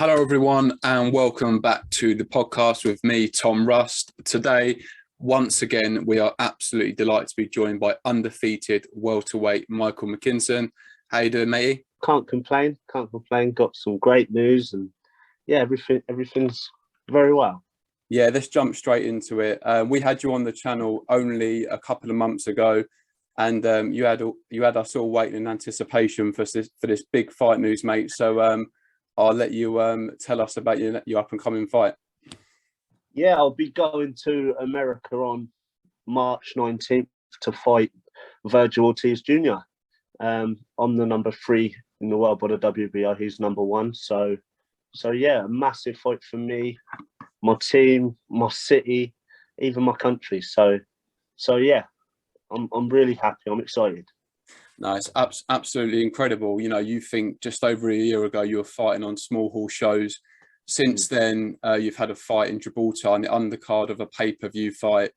Hello, everyone, and welcome back to the podcast with me, Tom Rust. Today, once again, we are absolutely delighted to be joined by undefeated welterweight Michael Mckinson. How you doing, matey? Can't complain. Got some great news, and yeah, everything's very well. Yeah, let's jump straight into it. We had you on the channel only a couple of months ago, and you had us all waiting in anticipation for this big fight news, mate. So I'll let you tell us about your up and coming fight. Yeah, I'll be going to America on March 19th to fight VERGIL ORTIZ Jr. I'm the number 3 in the world by the WBO. He's number 1. So yeah, a massive fight for me, my team, my city, even my country. So yeah, I'm really happy. I'm excited. No, it's absolutely incredible. You know, you think just over a year ago you were fighting on small hall shows. Since then, you've had a fight in Gibraltar on the undercard of a pay-per-view fight.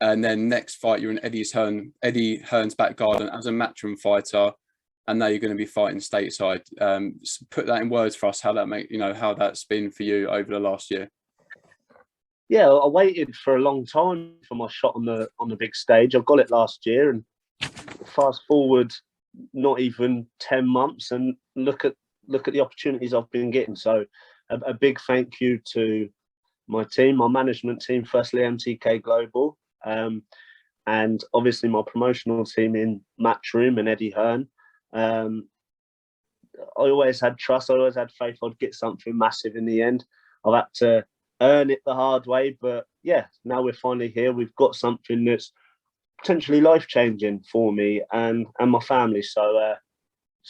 And then next fight, you're in Eddie Hearn's back garden as a matchroom fighter. And now you're going to be fighting stateside. Put that in words for us, how that's been for you over the last year. Yeah, I waited for a long time for my shot on the big stage. I got it last year, and fast forward not even 10 months and look at the opportunities I've been getting. So a big thank you to my team, my management team, firstly MTK Global, and obviously my promotional team in Matchroom and Eddie Hearn. I always had trust, I always had faith I'd get something massive in the end. I've had to earn it the hard way, but yeah, now we're finally here. We've got something that's potentially life-changing for me and my family. So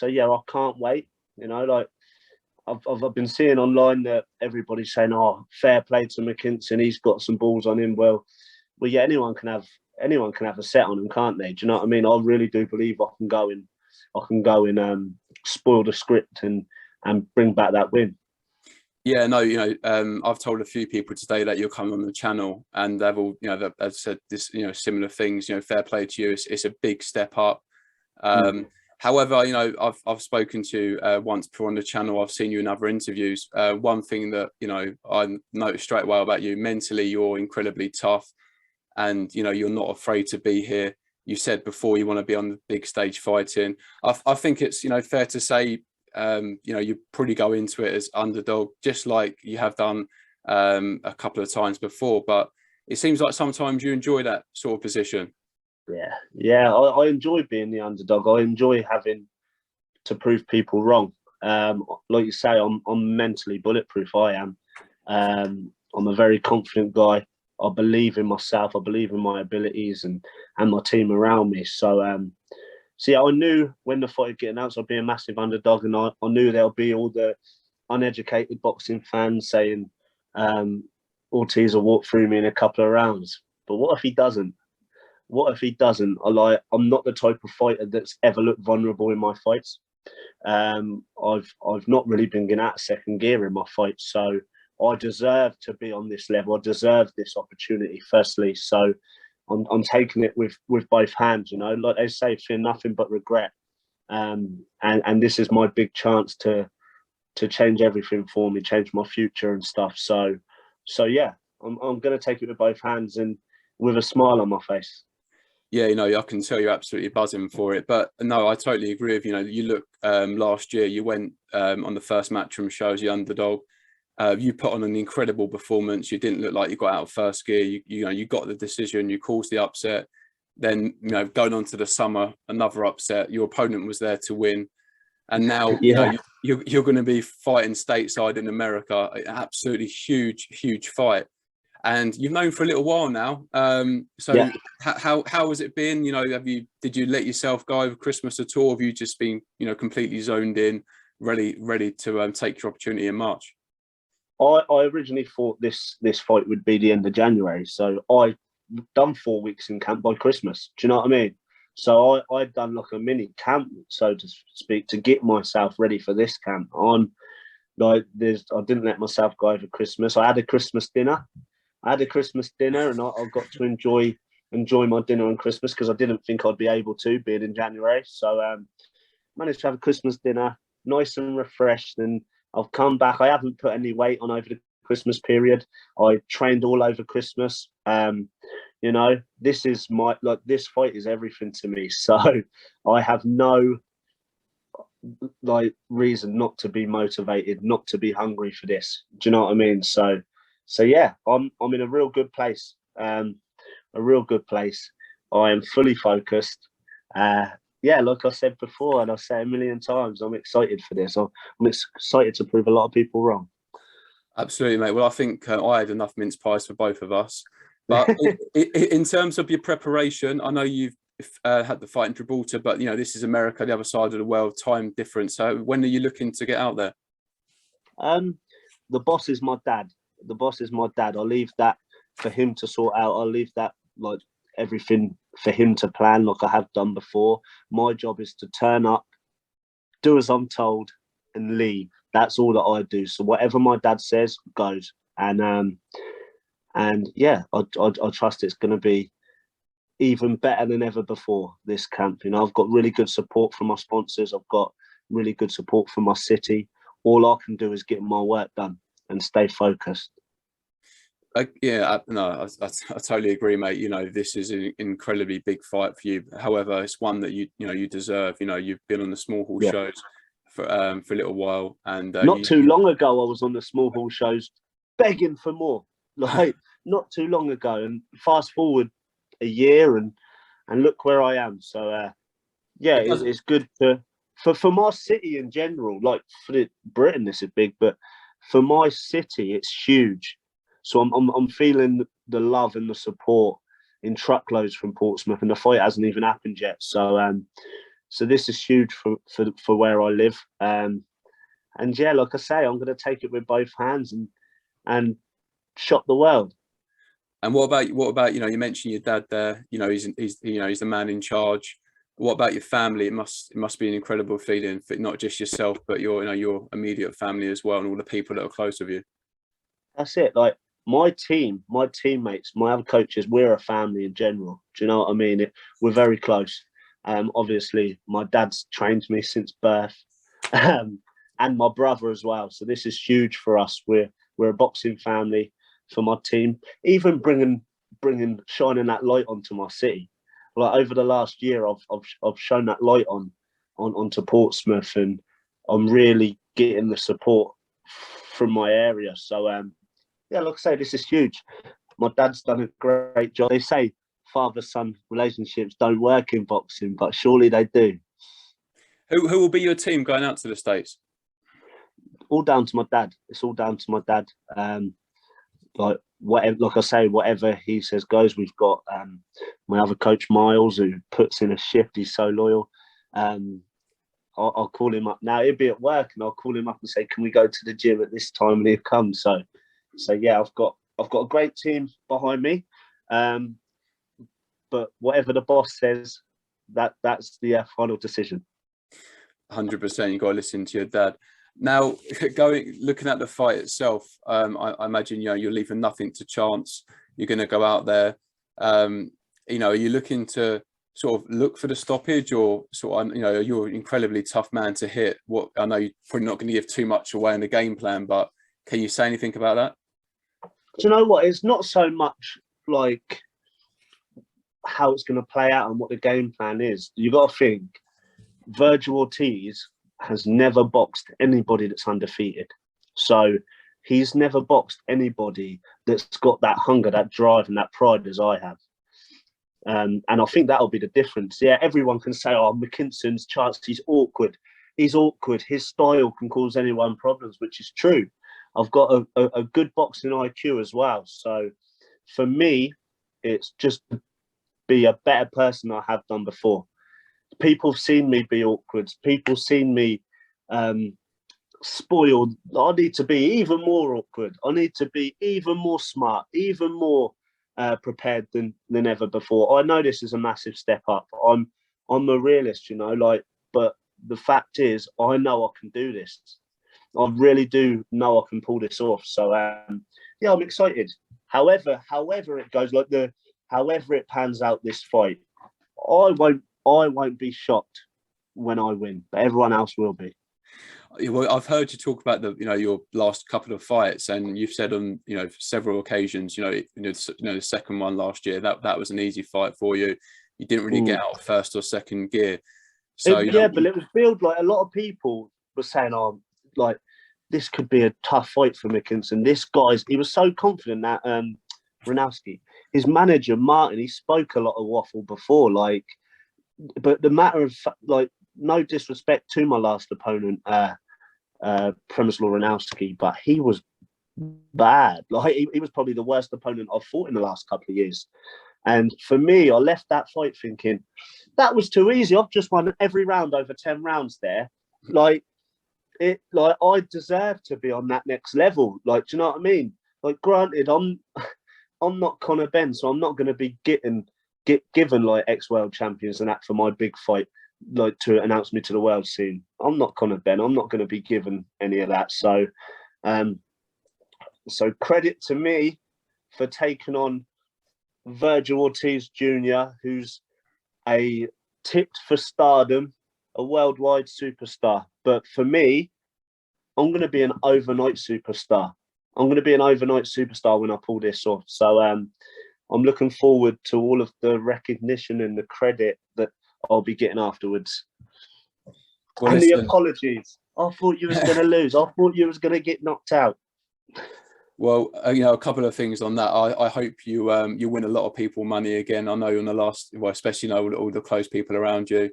yeah, I can't wait. You know, like I've been seeing online that everybody's saying, "Oh, fair play to Mckinson. He's got some balls on him." Well, yeah, anyone can have a set on him, can't they? Do you know what I mean? I really do believe I can go and spoil the script and bring back that win. Yeah, no, I've told a few people today that you're coming on the channel, and they've all, they've said this, similar things. Fair play to you. It's a big step up. However, I've spoken to you once before on the channel. I've seen you in other interviews. One thing that I noticed straight away about you, mentally, you're incredibly tough, and you're not afraid to be here. You said before you want to be on the big stage fighting. I think it's fair to say. You probably go into it as underdog, just like you have done a couple of times before. But it seems like sometimes you enjoy that sort of position. Yeah. I enjoy being the underdog. I enjoy having to prove people wrong. Like you say, I'm mentally bulletproof. I am. I'm a very confident guy. I believe in myself. I believe in my abilities and my team around me. So yeah, I knew when the fight would get announced, I'd be a massive underdog, and I knew there'll be all the uneducated boxing fans saying Ortiz will walk through me in a couple of rounds. But what if he doesn't? What if he doesn't? I'm not the type of fighter that's ever looked vulnerable in my fights. I've not really been getting out of second gear in my fights, so I deserve to be on this level. I deserve this opportunity, firstly. So I'm taking it with both hands, like they say, fear nothing but regret. And this is my big chance to change everything for me, change my future and stuff. So yeah, I'm going to take it with both hands and with a smile on my face. Yeah, I can tell you're absolutely buzzing for it. But no, I totally agree with you look, last year you went on the first Matchroom show as the underdog. You put on an incredible performance. You didn't look like you got out of first gear. You got the decision. You caused the upset. Then going on to the summer, another upset. Your opponent was there to win, and now you're going to be fighting stateside in America. Absolutely huge fight, and you've known for a little while now. How has it been? Did you let yourself go over Christmas at all? Have you just been completely zoned in, ready to take your opportunity in March? I originally thought this fight would be the end of January, so I done 4 weeks in camp by Christmas. Do you know what I mean? So I'd done like a mini camp, so to speak, to get myself ready for this camp. I didn't let myself go over Christmas. I had a Christmas dinner. And I got to enjoy my dinner on Christmas because I didn't think I'd be able to, being in January. So managed to have a Christmas dinner, nice and refreshed, and I've come back. I haven't put any weight on over the Christmas period. I trained all over Christmas. You know, this is this fight is everything to me. So I have no reason not to be motivated, not to be hungry for this. Do you know what I mean? So yeah, I'm in a real good place. A real good place. I am fully focused. Yeah, like I said before, and I've said a million times, I'm excited for this. I'm excited to prove a lot of people wrong. Absolutely, mate. Well, I think I had enough mince pies for both of us. But in terms of your preparation, I know you've had the fight in Gibraltar, but you know this is America, the other side of the world, time difference. So when are you looking to get out there? The boss is my dad. The boss is my dad. I'll leave that for him to sort out. I'll leave that everything for him to plan, like I have done before. My job is to turn up, do as I'm told, and leave. That's all that I do. So whatever my dad says goes. And yeah, I trust it's going to be even better than ever before, this camp. You know, I've got really good support from my sponsors. I've got really good support from my city. All I can do is get my work done and stay focused. Yeah, no, I totally agree, mate. You know, this is an incredibly big fight for you. However, it's one that you deserve. You know, you've been on the small hall shows for a little while, and not too long ago, I was on the small hall shows begging for more. Like not too long ago, and fast forward a year, and look where I am. So yeah, it's good for my city in general. Like for Britain, this is big, but for my city, it's huge. So I'm feeling the love and the support in truckloads from Portsmouth, and the fight hasn't even happened yet. So so this is huge for where I live. And yeah, like I say, I'm going to take it with both hands and shock the world. And what about you know, you mentioned your dad there. You know, he's the man in charge. What about your family? It must be an incredible feeling for not just yourself, but your immediate family as well, and all the people that are close with you. That's it. Like my team, my teammates, my other coaches, we're a family in general. Do you know what I mean? We're very close. Obviously, my dad's trained me since birth, and my brother as well. So this is huge for us. We're a boxing family. For my team, even shining that light onto my city. Like over the last year, I've shown that light onto Portsmouth, and I'm really getting the support from my area. So yeah, like I say, this is huge. My dad's done a great job. They say father-son relationships don't work in boxing, but surely they do. Who will be your team going out to the States? All down to my dad. It's all down to my dad. Like I say, whatever he says goes. We've got my other coach Miles, who puts in a shift. He's so loyal. I'll call him up now. He'll be at work, and I'll call him up and say, "Can we go to the gym at this time?" And he'll come. So yeah, I've got a great team behind me. But whatever the boss says, that's the final decision. 100%. You've got to listen to your dad. Now, looking at the fight itself, I imagine you're leaving nothing to chance. You're going to go out there. Are you looking to sort of look for the stoppage, or sort of, you're an incredibly tough man to hit? What I know you're probably not going to give too much away in the game plan, but can you say anything about that? Do you know what? It's not so much like how it's going to play out and what the game plan is. You got to think, Virgil Ortiz has never boxed anybody that's undefeated. So he's never boxed anybody that's got that hunger, that drive, and that pride as I have. And I think that'll be the difference. Yeah, everyone can say, "Oh, Mckinson's chance, he's awkward." He's awkward. His style can cause anyone problems, which is true. I've got a good boxing IQ as well. So for me, it's just to be a better person than I have done before. People have seen me be awkward. People have seen me spoiled. I need to be even more awkward. I need to be even more smart, even more prepared than ever before. I know this is a massive step up. I'm a realist, but the fact is, I know I can do this. I really do know I can pull this off. So yeah, I'm excited. However it goes, however it pans out this fight, I won't be shocked when I win, but everyone else will be. Well, I've heard you talk about your last couple of fights, and you've said on several occasions, the second one last year, that was an easy fight for you. You didn't really get out of first or second gear. So but it was felt like a lot of people were saying, "Oh, like this could be a tough fight for Mckinson." He was so confident that Ranowski, his manager Martin, he spoke a lot of waffle before, like. But the matter of like, no disrespect to my last opponent, Przemysław Ranowski, but he was bad. Like he was probably the worst opponent I've fought in the last couple of years. And for me, I left that fight thinking that was too easy. I've just won every round over 10 rounds there. Like I deserve to be on that next level. Like, do you know what I mean? Like, granted, I'm not Conor Benn, so I'm not going to be given like ex-world champions and that for my big fight, like to announce me to the world scene. I'm not Conor Benn. I'm not going to be given any of that. So, so credit to me for taking on Vergil Ortiz Jr., who's a tipped for stardom, a worldwide superstar. But for me, I'm going to be an overnight superstar. I'm going to be an overnight superstar when I pull this off. So I'm looking forward to all of the recognition and the credit that I'll be getting afterwards. Well, and the apologies. I thought you was going to lose. I thought you was going to get knocked out. Well, a couple of things on that. I hope you win a lot of people money again. I know on the last, well, especially all the close people around you.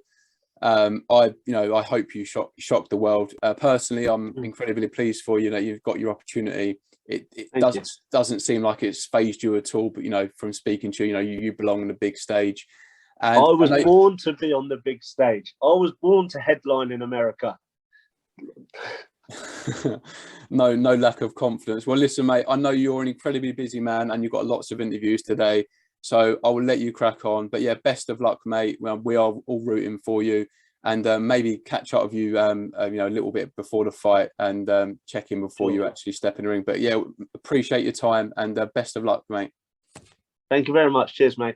I hope you shock the world. Personally, I'm incredibly pleased for you that you've got your opportunity. It doesn't seem like it's phased you at all. But from speaking to you, you belong on the big stage. And I was born to be on the big stage. I was born to headline in America. No lack of confidence. Well, listen, mate, I know you're an incredibly busy man and you've got lots of interviews today, so I will let you crack on. But yeah, best of luck, mate. We are all rooting for you, and maybe catch up with you a little bit before the fight and check in before you actually step in the ring. But yeah, appreciate your time and best of luck, mate. Thank you very much. Cheers, mate.